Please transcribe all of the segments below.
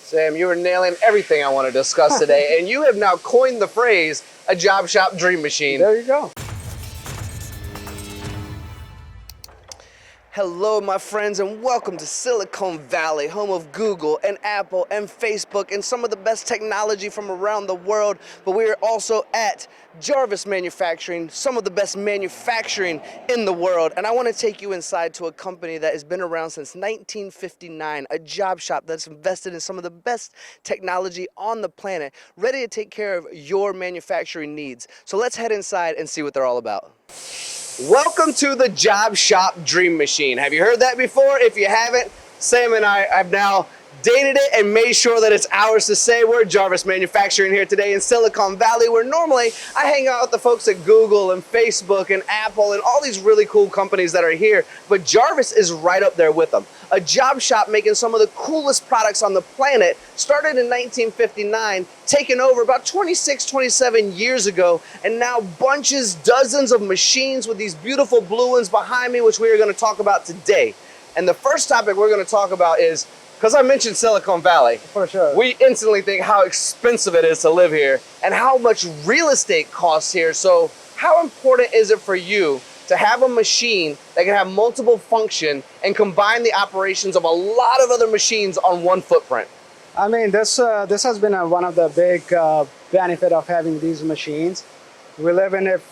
Sam, you are nailing everything I want to discuss today, and you have now coined the phrase, a job shop dream machine. There you go. Hello, my friends, and welcome to Silicon Valley, home of Google and Apple and Facebook and some of the best technology from around the world. But we are also at Jarvis Manufacturing, some of the best manufacturing in the world. And I want to take you inside to a company that has been around since 1959, a job shop that's invested in some of the best technology on the planet, ready to take care of your manufacturing needs. So let's head inside and see what they're all about. Welcome to the Job Shop Dream Machine. Have you heard that before? If you haven't, Sam and I have now dated it and made sure that it's ours to say. We're at Jarvis Manufacturing here today in Silicon Valley, where normally I hang out with the folks at Google and Facebook and Apple and all these really cool companies that are here, but Jarvis is right up there with them. A job shop making some of the coolest products on the planet, started in 1959, taken over about 26, 27 years ago, and now bunches, dozens of machines with these beautiful blue ones behind me, which we are going to talk about today. And the first topic we're going to talk about is, because I mentioned Silicon Valley, For sure. we instantly think how expensive it is to live here and how much real estate costs here. So how important is it for you to have a machine that can have multiple function and combine the operations of a lot of other machines on one footprint? I mean, this has been one of the big benefit of having these machines. We live in the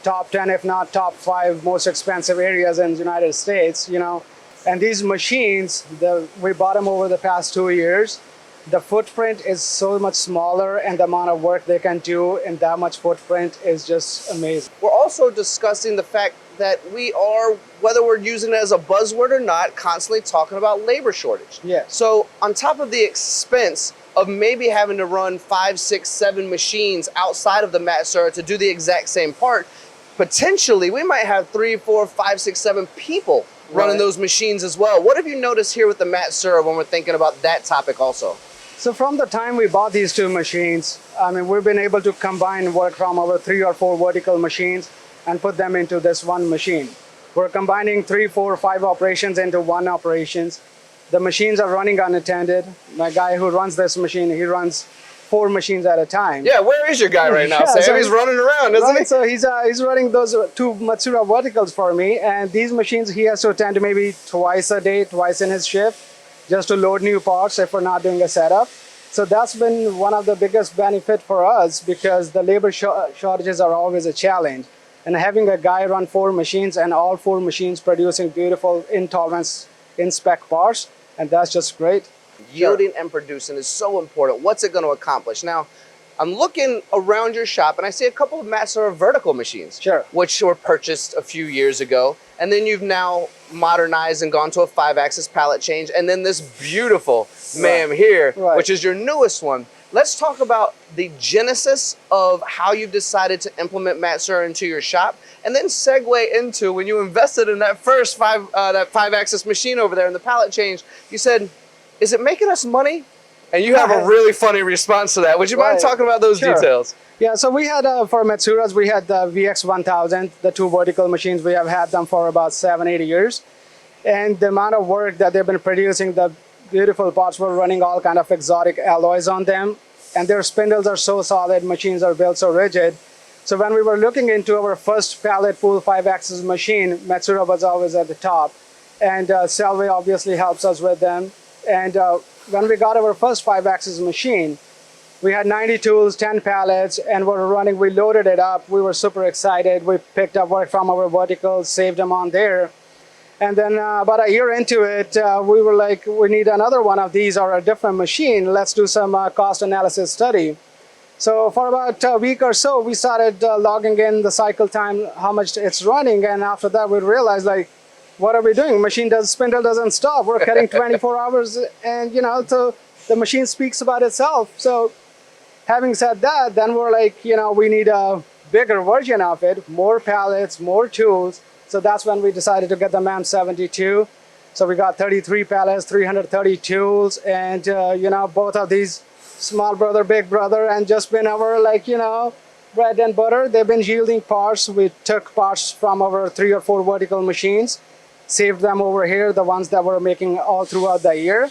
top 10, if not top 5 most expensive areas in the United States, you know. And these machines, we bought them over the past 2 years. The footprint is so much smaller, and the amount of work they can do in that much footprint is just amazing. We're also discussing the fact that we are, whether we're using it as a buzzword or not, constantly talking about labor shortage. Yeah. So on top of the expense of maybe having to run 5, 6, 7 machines outside of the Matsuura to do the exact same part, potentially we might have 3, 4, 5, 6, 7 people running those machines as well. What have you noticed here with the Matsuura when we're thinking about that topic also? So from the time we bought these 2 machines, I mean, we've been able to combine work from our 3 or 4 vertical machines and put them into this one machine. We're combining 3, 4, 5 operations into one operations. The machines are running unattended. My guy who runs this machine, he runs 4 machines at a time. Yeah, where is your guy right now, Sam? So he's running around, isn't he? So he's running those 2 Matsuura verticals for me, and these machines he has to attend maybe twice a day, twice in his shift, just to load new parts if we're not doing a setup. So that's been one of the biggest benefit for us, because the labor shortages are always a challenge. And having a guy run 4 machines and all 4 machines producing beautiful in-tolerance, in-spec parts, and that's just great. Yielding and producing is so important. What's it going to accomplish? Now, I'm looking around your shop and I see a couple of Matsuura vertical machines, which were purchased a few years ago. And then you've now modernized and gone to a 5-axis pallet change. And then this beautiful MAM here, which is your newest one. Let's talk about the genesis of how you've decided to implement Matsuura into your shop, and then segue into when you invested in that first 5-axis machine over there in the pallet change. You said, is it making us money? And you have a really funny response to that. Would you mind talking about those details? Yeah, so we had, for Matsuuras, we had the VX1000, the 2 vertical machines. We have had them for about 7, 8 years. And the amount of work that they've been producing, the beautiful parts, were running all kind of exotic alloys on them. And their spindles are so solid, machines are built so rigid. So when we were looking into our first pallet pool 5-axis machine, Matsuura was always at the top. And Selway obviously helps us with them. And when we got our first 5-axis machine, we had 90 tools, 10 pallets, and we loaded it up. We were super excited. We picked up work from our verticals, saved them on there. And then about a year into it, we were like, we need another one of these or a different machine. Let's do some cost analysis study. So for about a week or so, we started logging in the cycle time, how much it's running. And after that, we realized, like, what are we doing? Spindle doesn't stop. We're cutting 24 hours, and so the machine speaks about itself. So having said that, then we're like, we need a bigger version of it, more pallets, more tools. So that's when we decided to get the MAM72. So we got 33 pallets, 330 tools, and both of these small brother, big brother, and just been our bread and butter. They've been yielding parts. We took parts from our 3 or 4 vertical machines, saved them over here, the ones that were making all throughout the year.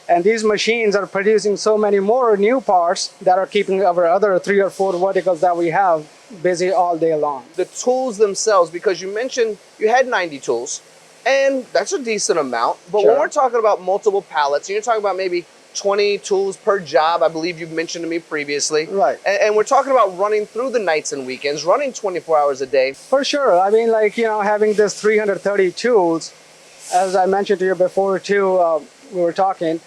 And these machines are producing so many more new parts that are keeping our other 3 or 4 verticals that we have busy all day long. The tools themselves, because you mentioned you had 90 tools, and that's a decent amount. But Sure. when we're talking about multiple pallets, and you're talking about maybe 20 tools per job, I believe you've mentioned to me previously. Right. And we're talking about running through the nights and weekends, running 24 hours a day. For sure. I mean, like, having this 330 tools, as I mentioned to you before too, we were talking,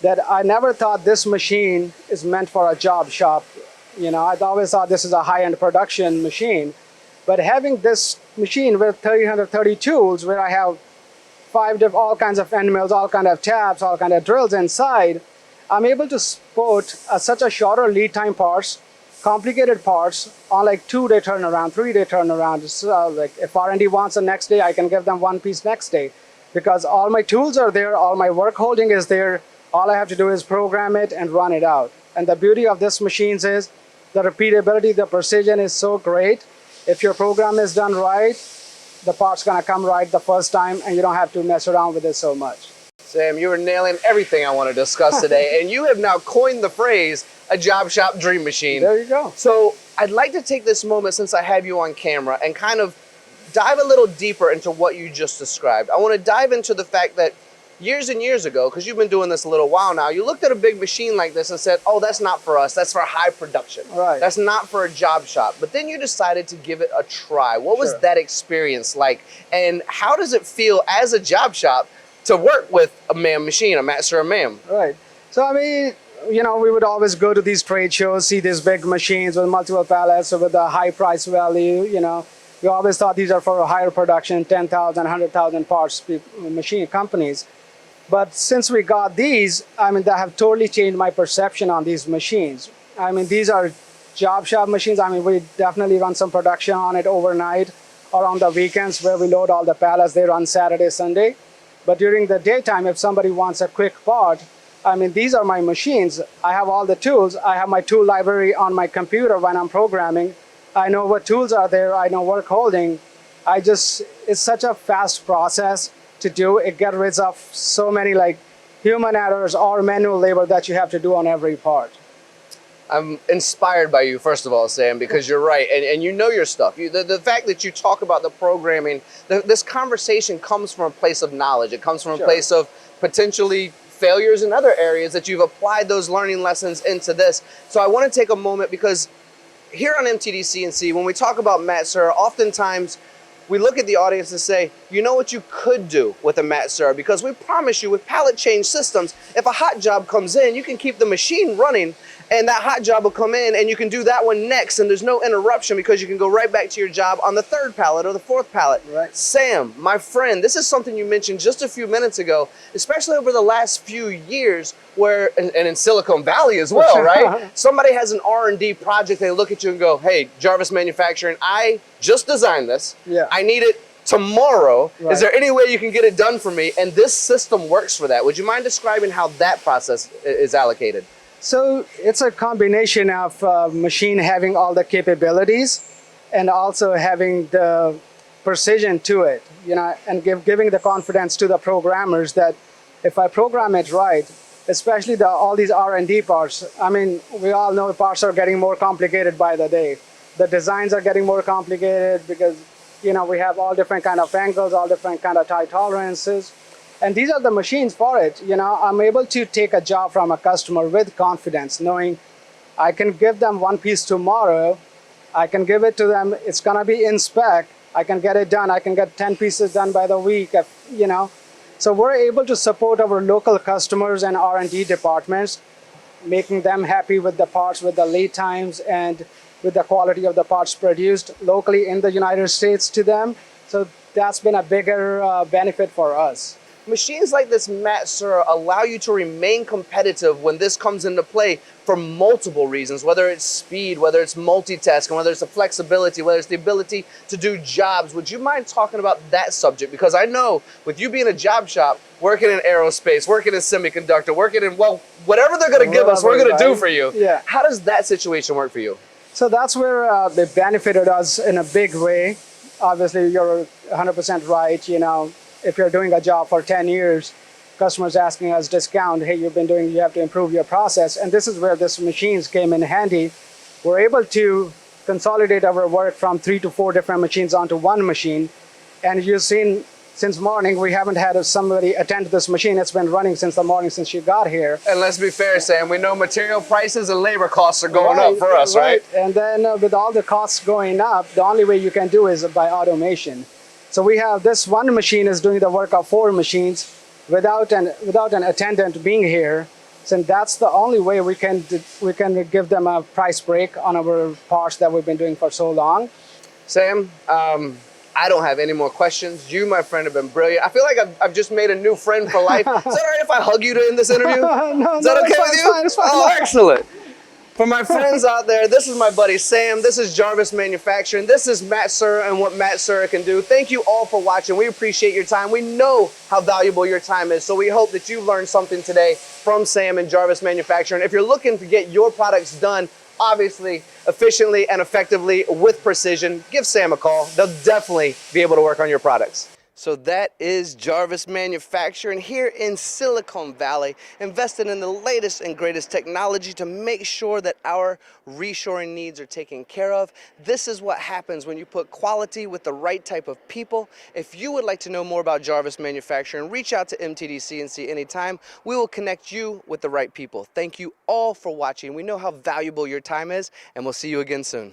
that I never thought this machine is meant for a job shop. I always thought this is a high-end production machine. But having this machine with 330 tools, where I have all kinds of end mills, all kinds of taps, all kinds of drills inside, I'm able to support such a shorter lead time parts, complicated parts on like 2-day turnaround, 3-day turnaround. So like if R&D wants the next day, I can give them one piece next day, because all my tools are there, all my work holding is there. All I have to do is program it and run it out. And the beauty of this machines is the repeatability, the precision is so great. If your program is done right, the part's gonna come right the first time, and you don't have to mess around with it so much. Sam, you are nailing everything I want to discuss today, and you have now coined the phrase, a job shop dream machine. There you go. So I'd like to take this moment, since I have you on camera, and kind of dive a little deeper into what you just described. I want to dive into the fact that years and years ago, because you've been doing this a little while now, you looked at a big machine like this and said, oh, that's not for us. That's for high production. Right. That's not for a job shop. But then you decided to give it a try. What was Sure. that experience like? And how does it feel as a job shop to work with a MAM machine, a Matsuura MAM? Right. So, I mean, we would always go to these trade shows, see these big machines with multiple pallets with a high price value, We always thought these are for a higher production, 10,000, 100,000 parts machine companies. But since we got these, I mean, that have totally changed my perception on these machines. I mean, these are job shop machines. I mean, we definitely run some production on it overnight or on the weekends where we load all the pallets. They run Saturday, Sunday. But during the daytime, if somebody wants a quick part, I mean, these are my machines. I have all the tools. I have my tool library on my computer when I'm programming. I know what tools are there. I know work holding. It's such a fast process to do. It gets rid of so many like human errors or manual labor that you have to do on every part. I'm inspired by you, first of all, Sam, because you're right, and you know your stuff. The fact that you talk about the programming, this conversation comes from a place of knowledge. It comes from a Sure. place of potentially failures in other areas that you've applied those learning lessons into this. So I want to take a moment, because here on MTDCNC, when we talk about Matsuura, oftentimes we look at the audience and say, you know what you could do with a Matsuura, because we promise you with pallet change systems, if a hot job comes in, you can keep the machine running, and that hot job will come in and you can do that one next, and there's no interruption because you can go right back to your job on the 3rd pallet or the 4th pallet. Right. Sam, my friend, this is something you mentioned just a few minutes ago, especially over the last few years, where, and in Silicon Valley as well, right? Somebody has an R&D project, they look at you and go, hey, Jarvis Manufacturing, I just designed this. Yeah. I need it tomorrow. Right. Is there any way you can get it done for me? And this system works for that. Would you mind describing how that process is allocated? So it's a combination of machine having all the capabilities and also having the precision to it, and giving the confidence to the programmers that if I program it right, especially all these R&D parts, I mean, we all know parts are getting more complicated by the day. The designs are getting more complicated because, we have all different kind of angles, all different kind of tight tolerances. And these are the machines for it. I'm able to take a job from a customer with confidence, knowing I can give them one piece tomorrow. I can give it to them. It's going to be in spec. I can get it done. I can get 10 pieces done by the week, So we're able to support our local customers and R&D departments, making them happy with the parts, with the lead times, and with the quality of the parts produced locally in the United States to them. So that's been a bigger benefit for us. Machines like this Matsuura allow you to remain competitive when this comes into play for multiple reasons, whether it's speed, whether it's multitasking, whether it's the flexibility, whether it's the ability to do jobs. Would you mind talking about that subject? Because I know with you being a job shop, working in aerospace, working in semiconductor, working in, well, whatever they're going to give us, we're going to do for you. Yeah. How does that situation work for you? So that's where they benefited us in a big way. Obviously, you're 100% right. If you're doing a job for 10 years, customers asking us discount. Hey, you have to improve your process. And this is where this machines came in handy. We're able to consolidate our work from 3 to 4 different machines onto one machine. And you've seen since morning, we haven't had somebody attend to this machine. It's been running since the morning since she got here. And let's be fair, Sam, we know material prices and labor costs are going up for us, right? And then with all the costs going up, the only way you can do is by automation. So we have this one machine is doing the work of 4 machines without an attendant being here. So that's the only way we can give them a price break on our parts that we've been doing for so long. Sam, I don't have any more questions. You, my friend, have been brilliant. I feel like I've just made a new friend for life. Is that all right if I hug you to end this interview? No, is that okay with you? It's fine. Oh, excellent. For my friends out there, this is my buddy Sam. This is Jarvis Manufacturing. This is Matsuura and what Matsuura can do. Thank you all for watching. We appreciate your time. We know how valuable your time is, so we hope that you learned something today from Sam and Jarvis Manufacturing. If you're looking to get your products done, obviously, efficiently and effectively with precision, give Sam a call. They'll definitely be able to work on your products. So that is Jarvis Manufacturing here in Silicon Valley, invested in the latest and greatest technology to make sure that our reshoring needs are taken care of. This is what happens when you put quality with the right type of people. If you would like to know more about Jarvis Manufacturing, reach out to MTDCNC anytime. We will connect you with the right people. Thank you all for watching. We know how valuable your time is, and we'll see you again soon.